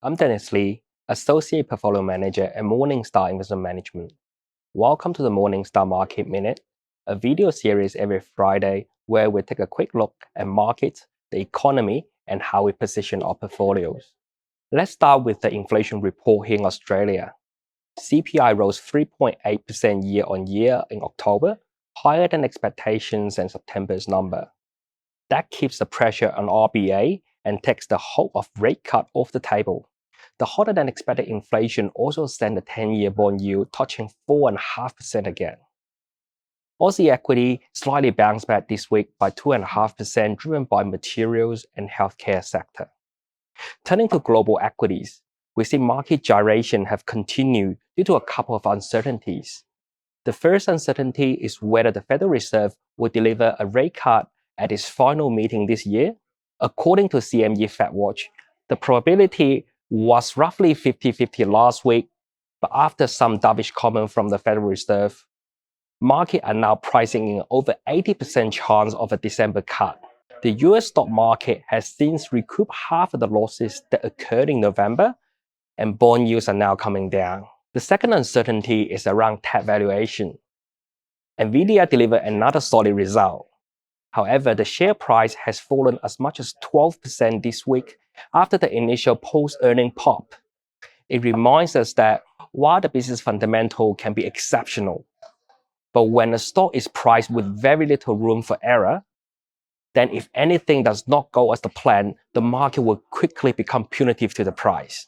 I'm Dennis Lee, Associate Portfolio Manager at Morningstar Investment Management. Welcome to the Morningstar Market Minute, a video series every Friday where we take a quick look at markets, the economy, and how we position our portfolios. Let's start with the inflation report here in Australia. CPI rose 3.8% year on year in October, higher than expectations and September's number. That keeps the pressure on RBA and takes the hope of rate cut off the table. The hotter than expected inflation also sent the 10-year bond yield touching 4.5% again. Aussie equity slightly bounced back this week by 2.5%, driven by materials and healthcare sector. Turning to global equities, we see market gyration have continued due to a couple of uncertainties. The first uncertainty is whether the Federal Reserve will deliver a rate cut at its final meeting this year. According to CME FedWatch, the probability was roughly 50-50 last week, but after some dovish comment from the Federal Reserve, markets are now pricing in over 80% chance of a December cut. The US stock market has since recouped half of the losses that occurred in November, and bond yields are now coming down. The second uncertainty is around tech valuation. Nvidia delivered another solid result. However, the share price has fallen as much as 12% this week after the initial post-earning pop. It reminds us that while the business fundamental can be exceptional, but when a stock is priced with very little room for error, then if anything does not go as the plan, the market will quickly become punitive to the price.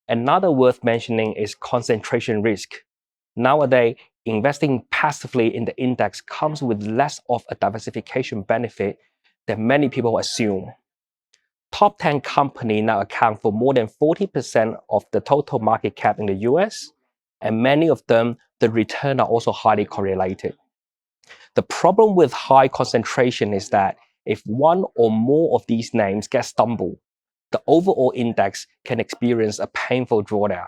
Another worth mentioning is concentration risk. Nowadays, investing passively in the index comes with less of a diversification benefit than many people assume. Top 10 companies now account for more than 40% of the total market cap in the US, and many of them, the returns are also highly correlated. The problem with high concentration is that if one or more of these names get stumbled, the overall index can experience a painful drawdown.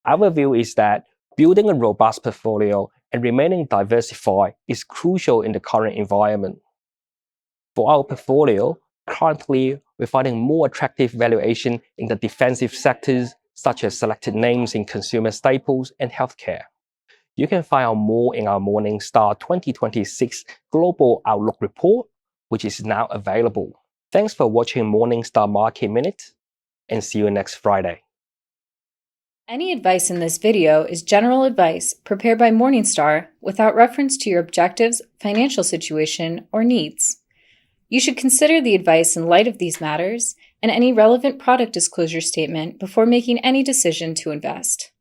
Our view is that building a robust portfolio and remaining diversified is crucial in the current environment. For our portfolio, currently we're finding more attractive valuation in the defensive sectors, such as selected names in consumer staples and healthcare. You can find out more in our Morningstar 2026 Global Outlook Report, which is now available. Thanks for watching Morningstar Market Minute, and see you next Friday. Any advice in this video is general advice prepared by Morningstar without reference to your objectives, financial situation, or needs. You should consider the advice in light of these matters and any relevant product disclosure statement before making any decision to invest.